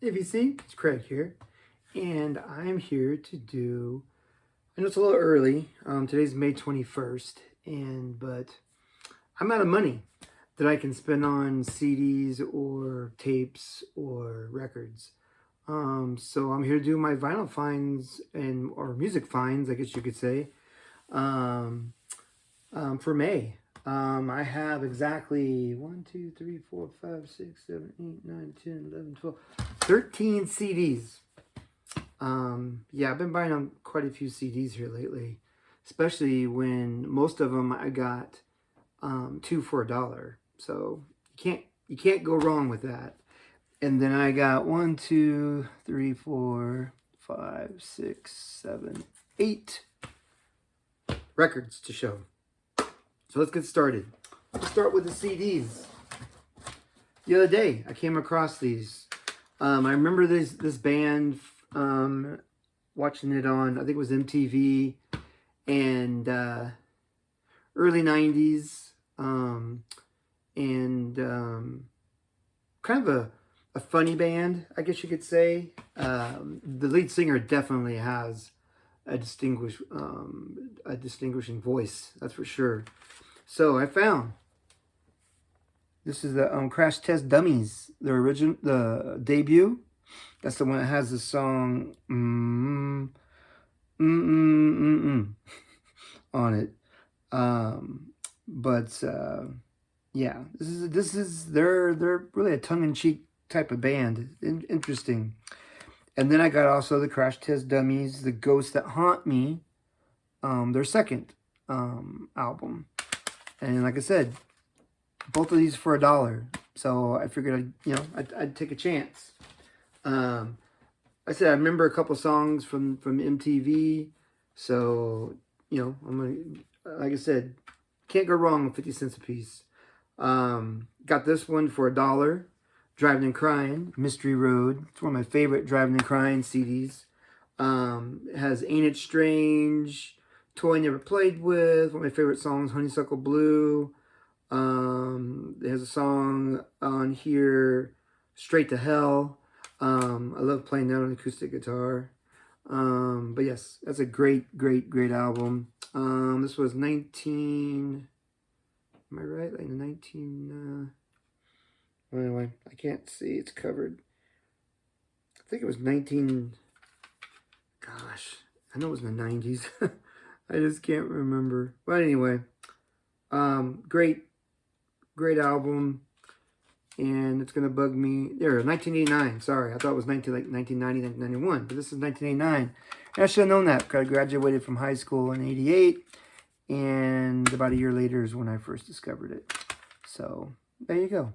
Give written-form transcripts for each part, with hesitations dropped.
If you see, it's Craig here, and I'm here to do. I know it's a little early. Today's May 21st, but I'm out of money that I can spend on CDs or tapes or records. So I'm here to do my vinyl finds or music finds, I guess you could say, um, for May. I have exactly 1, 2, 3, 4, 5, 6, 7, 8, 9, 10, 11, 12, 13 CDs. Yeah, I've been buying quite a few CDs here lately, especially when most of them I got two for $1. So you can't go wrong with that. And then I got 1, 2, 3, 4, 5, 6, 7, 8 records to show. So let's get started. Let's start with the CDs. The other day, I came across these. I remember this band, watching it on, I think it was MTV, and early 90s, kind of a funny band, I guess you could say. The lead singer definitely has a distinguishing voice, that's for sure. So I found this is the Crash Test Dummies, the debut. That's the one that has the song on it. Yeah, they're really a tongue-in-cheek type of band. Interesting. And then I got also the Crash Test Dummies, The Ghosts That Haunt Me, their second album. And like I said, both of these for $1. So I figured I'd take a chance. I said I remember a couple songs from MTV. So, I'm gonna, like I said, can't go wrong with 50 cents a piece. Got this one for $1. Driving and Crying, Mystery Road. It's one of my favorite Driving and Crying CDs. It has Ain't It Strange, Toy Never Played With, one of my favorite songs, Honeysuckle Blue. There's a song on here, Straight to Hell. I love playing that on acoustic guitar. But yes, that's a great album. This was am I right? Like 19, anyway, I can't see, it's covered. I think it was 19, gosh, I know it was in the 90s. I just can't remember. But anyway, great album. And it's going to bug me. There, 1989. Sorry, I thought it was 1990, 1991. But this is 1989. And I should have known that because I graduated from high school in 88. And about a year later is when I first discovered it. So, there you go.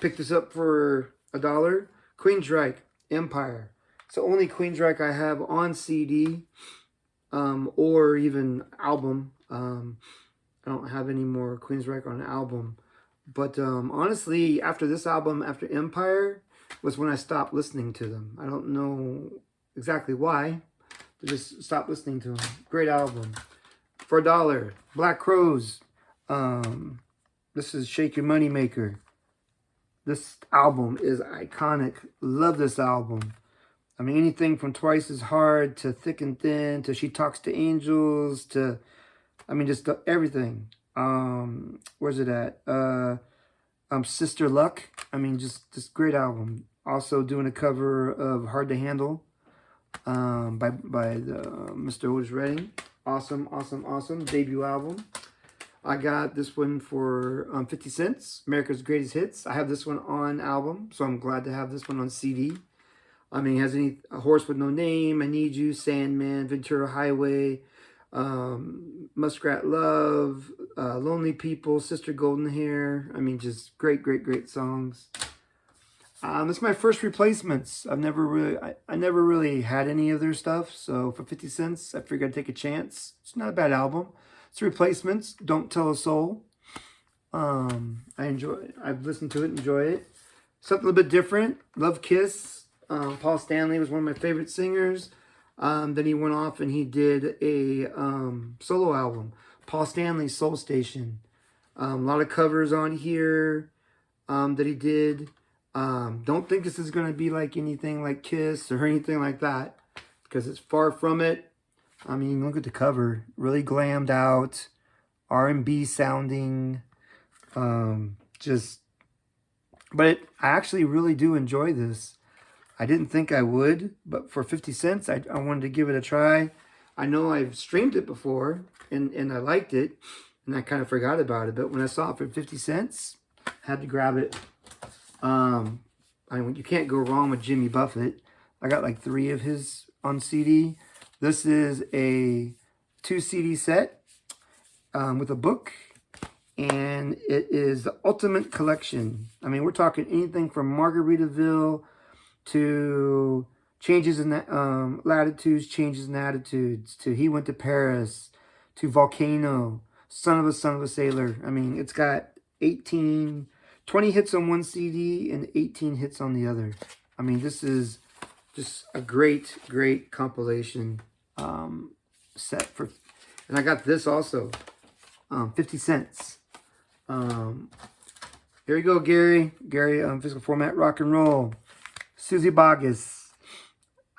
Picked this up for $1. Queensryche, Empire. It's the only Queensryche I have on CD. Or even album. I don't have any more Queensryche on album. But honestly, after this album, after Empire, was when I stopped listening to them. I don't know exactly why. I just stopped listening to them. Great album. For $1, Black Crowes. This is Shake Your Money Maker. This album is iconic. Love this album. I mean, anything from Twice as Hard to Thick and Thin to She Talks to Angels to, just everything. Where's it at? Sister Luck. Just great album. Also doing a cover of Hard to Handle, by Mr. Otis Redding. Awesome debut album. I got this one for 50 cents. America's Greatest Hits. I have this one on album, so I'm glad to have this one on CD. It has A Horse with No Name, I Need You, Sandman, Ventura Highway, Muskrat Love, Lonely People, Sister Golden Hair. Just great songs. This is my first replacements. I never really had any of their stuff. So for 50 cents, I figured I'd take a chance. It's not a bad album. It's replacements. Don't Tell a Soul. I enjoy it. I've listened to it, enjoy it. Something a little bit different. Love Kiss. Paul Stanley was one of my favorite singers. Then he went off and he did a solo album, Paul Stanley's Soul Station. A lot of covers on here that he did. Don't think this is going to be like anything like Kiss or anything like that, because it's far from it. I mean, look at the cover. Really glammed out, R&B sounding. But I actually really do enjoy this. I didn't think I would, but for 50 cents, I wanted to give it a try. I know I've streamed it before, and I liked it, and I kind of forgot about it. But when I saw it for 50 cents, I had to grab it. I mean, you can't go wrong with Jimmy Buffett. I got like 3 of his on CD. This is a 2 CD set with a book, and it is the Ultimate Collection. I mean, we're talking anything from Margaritaville to Changes in Latitudes, Changes in Attitudes, to He Went to Paris, to Volcano, Son of a Sailor. I mean, it's got 20 hits on one CD and 18 hits on the other. I mean, this is just a great, great compilation set for. And I got this also, 50 cents. Here you go, Gary. Gary, physical format, rock and roll. Susie Boggess.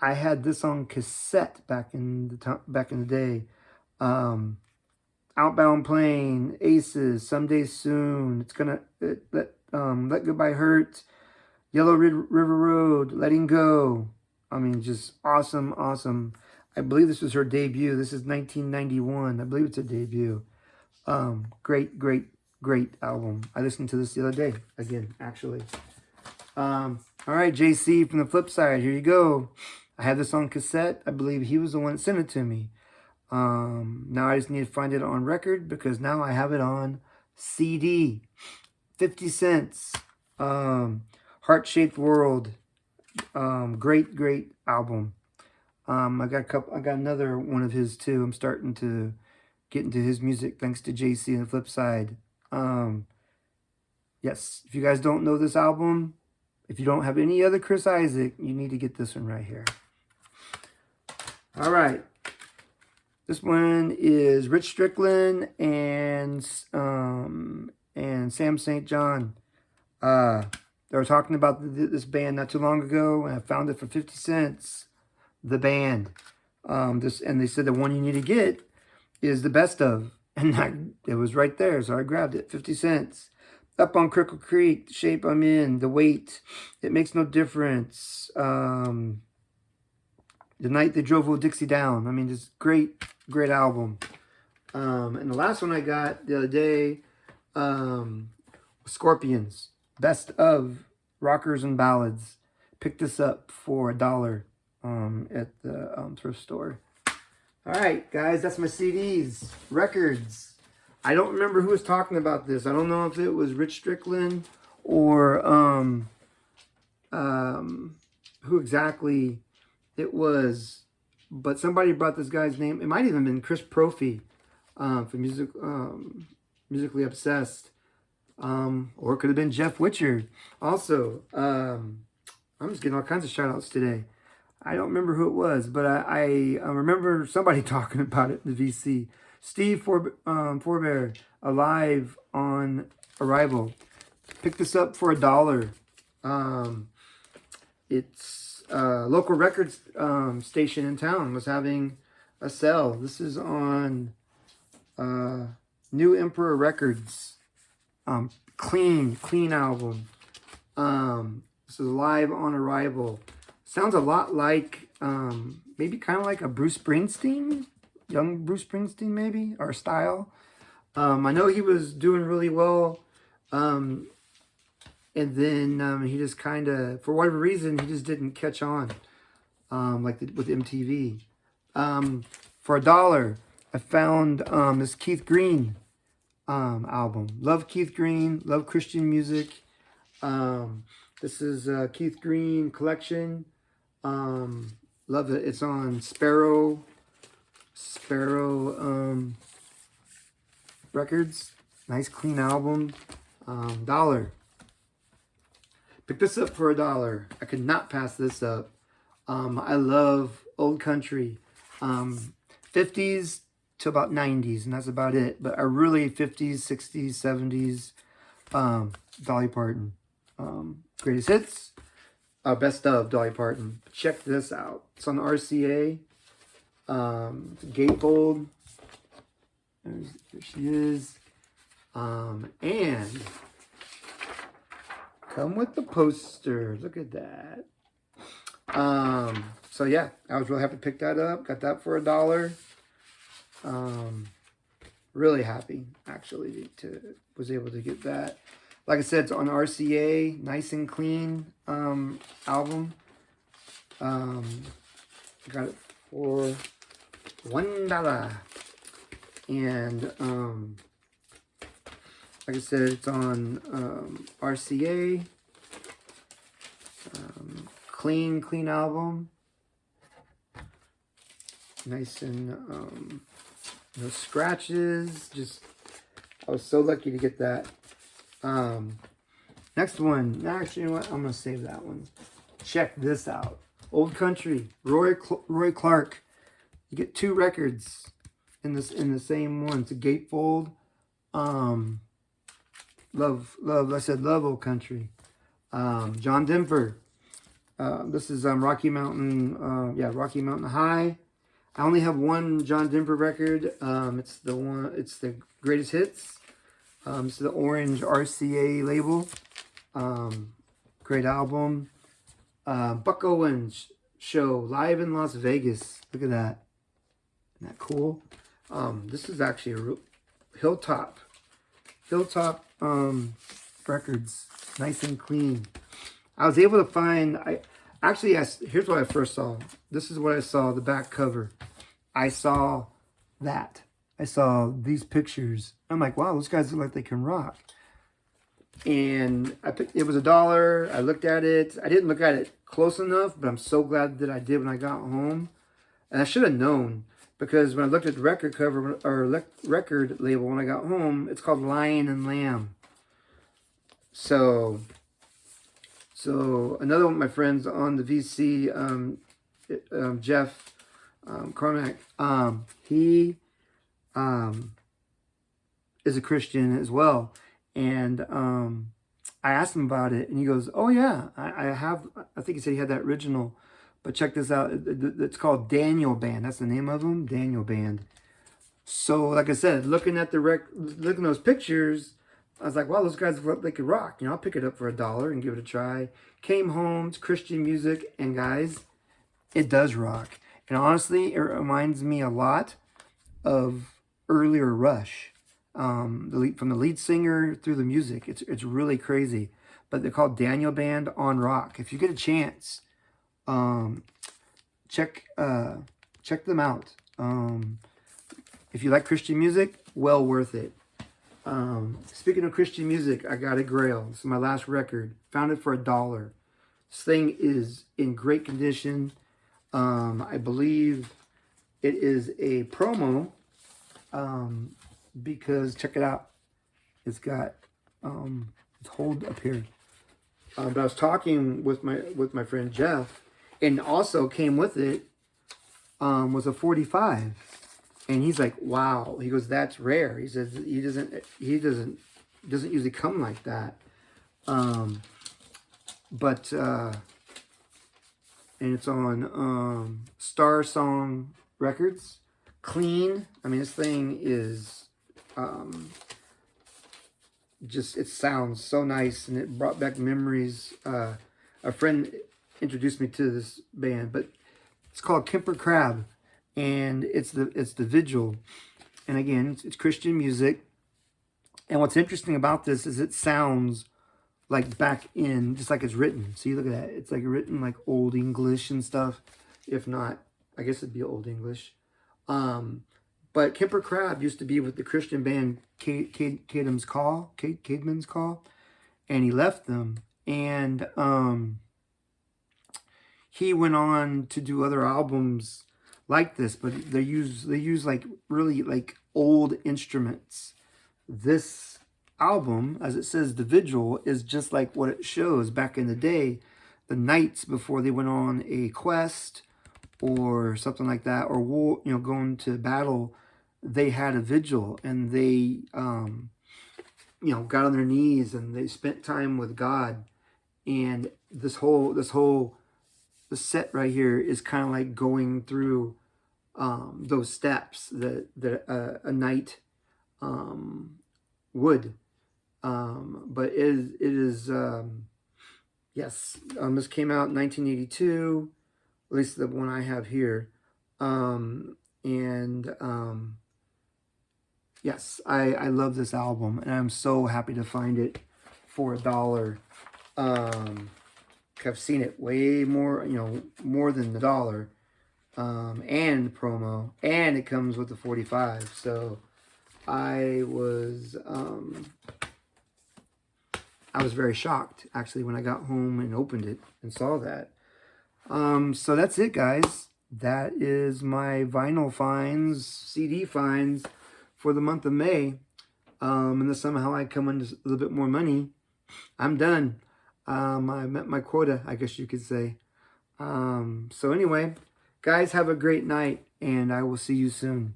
I had this on cassette back in the day. Outbound Plane, Aces, Someday Soon. It's gonna Let Goodbye Hurt, Yellow River Road, Letting Go. I mean, just awesome, awesome. I believe this was her debut. This is 1991. I believe it's a debut. Great, great, great album. I listened to this the other day again, actually. All right, JC from the flip side. Here you go. I have this on cassette. I believe he was the one that sent it to me. Now I just need to find it on record because now I have it on CD. 50 cents. Heart-Shaped World. Great, great album. I got another one of his too. I'm starting to get into his music thanks to JC and the flip side. Yes, if you guys don't know this album, if you don't have any other Chris Isaak, you need to get this one right here. All right. This one is Rich Strickland and Sam St. John. They were talking about this band not too long ago, and I found it for 50 cents. The band. And they said the one you need to get is the best of. And it was right there, so I grabbed it. 50 cents. Up on Crickle Creek, The Shape I'm In, The Weight, It Makes No Difference. The Night They Drove Old Dixie Down. I mean, just great, great album. And the last one I got the other day, Scorpions, Best of Rockers and Ballads. Picked this up for $1 at the thrift store. All right, guys, that's my CDs, records. I don't remember who was talking about this. I don't know if it was Rich Strickland or who exactly it was, but somebody brought this guy's name. It might even have been Chris Prophy for Musically Obsessed, or it could have been Jeff Witcher. Also, I'm just getting all kinds of shout outs today. I don't remember who it was, but I remember somebody talking about it in the VC. Steve Forbear, Alive on Arrival. Picked this up for $1. It's a local records station in town was having a sale. This is on New Emperor Records. Clean album. This is Live on Arrival. Sounds a lot like, maybe kind of like a Bruce Springsteen, young Bruce Springsteen maybe, or style. I know he was doing really well, and then he just kind of, for whatever reason, he just didn't catch on, with MTV. For $1, I found this Keith Green album. Love Keith Green, love Christian music. This is Keith Green collection. Love it. It's on Sparrow Records. Nice clean album. $1. Picked this up for $1. I could not pass this up. I love old country. 50s to about 90s, and that's about it. But I really 50s, 60s, 70s. Dolly Parton. Greatest Hits. Best of Dolly Parton. Check this out. It's on RCA. Gatefold. There she is. And come with the poster. Look at that. So yeah, I was really happy to pick that up. Got that for $1. Really happy actually was able to get that. Like I said, it's on RCA, nice and clean album. Got it for $1. And like I said, it's on RCA. Clean album. Nice and no scratches. Just, I was so lucky to get that. Next one. Actually, you know what? I'm gonna save that one. Check this out. Old Country. Roy Clark. You get 2 records in the same one. It's a gatefold. Love. I said love Old Country. John Denver. This is Rocky Mountain. Rocky Mountain High. I only have one John Denver record. It's the Greatest Hits. It's the orange RCA label. Great album. Buck Owens show live in Las Vegas. Look at that. Isn't that cool? This is actually a real Hilltop records. Nice and clean. I was able to find, here's what I first saw. This is what I saw, the back cover. I saw that. I saw these pictures. I'm like, wow, those guys look like they can rock. And it was $1. I looked at it. I didn't look at it close enough, but I'm so glad that I did when I got home. And I should have known, because when I looked at the record cover or record label when I got home, it's called Lion and Lamb. So another one of my friends on the VC, Jeff Carmack, he is a Christian as well. And I asked him about it, and he goes, oh yeah, I think he said he had that original, but check this out. It's called Daniel Band. That's the name of them, Daniel Band. So like I said, looking at looking at those pictures, I was like, wow, those guys look like they could rock. You know, I'll pick it up for $1 and give it a try. Came home, it's Christian music, and guys, it does rock. And honestly, it reminds me a lot of earlier Rush. From the lead singer through the music. It's really crazy. But they're called Daniel Band on Rock. If you get a chance, check them out. If you like Christian music, well worth it. Speaking of Christian music, I got a Grail. This is my last record. Found it for $1. This thing is in great condition. I believe it is a promo. Because check it out. It's got it's hold up here. But I was talking with my friend Jeff, and also came with it was a 45. And he's like, wow. He goes, that's rare. He says he doesn't usually come like that. And it's on Star Song Records. Clean. I mean, this thing is it sounds so nice, and it brought back memories. A friend introduced me to this band, but it's called Kemper Crab, and it's the Vigil. And again, it's Christian music. And what's interesting about this is it sounds like back in, just like it's written. See, look at that. It's like written like Old English and stuff. If not, I guess it'd be Old English. But Kemper Crab used to be with the Christian band Caedmon's Call, and he left them. And he went on to do other albums like this, but they use like really like old instruments. This album, as it says, The Vigil, is just like what it shows back in the day, the nights before they went on a quest or something like that, or war, going to battle. They had a vigil, and they got on their knees, and they spent time with God. And the set right here is kind of like going through those steps that a knight would. But it is yes, this came out in 1982, at least the one I have here. Yes, I love this album, and I'm so happy to find it for $1. I've seen it way more, more than $1. And promo, and it comes with the 45. So I was very shocked actually when I got home and opened it and saw that. So that's it, guys. That is my vinyl finds, CD finds for the month of May. Unless somehow I come into a little bit more money, I'm done. I met my quota, I guess you could say. So anyway, guys, have a great night, and I will see you soon.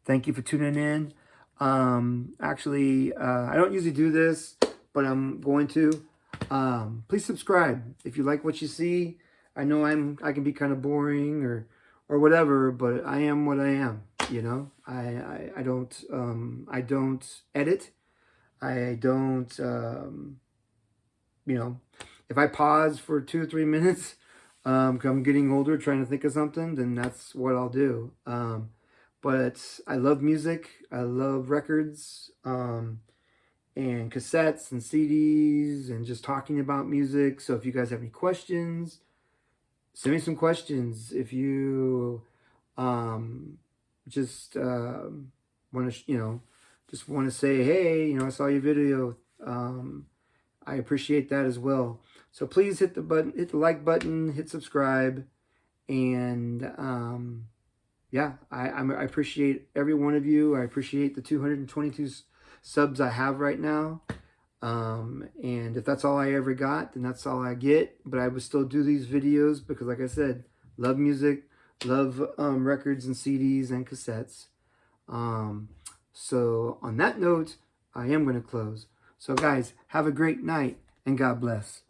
Thank you for tuning in. Actually, I don't usually do this, but I'm going to. Please subscribe if you like what you see. I know I can be kind of boring or whatever, but I am what I am. I don't edit. I don't. If I pause for 2 or 3 minutes, I'm getting older, trying to think of something, then that's what I'll do. But I love music. I love records, and cassettes and CDs, and just talking about music. So if you guys have any questions, send me some questions. If you just want to, just want to say, hey, I saw your video. I appreciate that as well. So please hit the like button, hit subscribe, and yeah, I appreciate every one of you. I appreciate the 222 subs I have right now. And if that's all I ever got, then that's all I get. But I would still do these videos because, like I said, love music, love records and CDs and cassettes. So on that note, I am going to close. So guys, have a great night and God bless.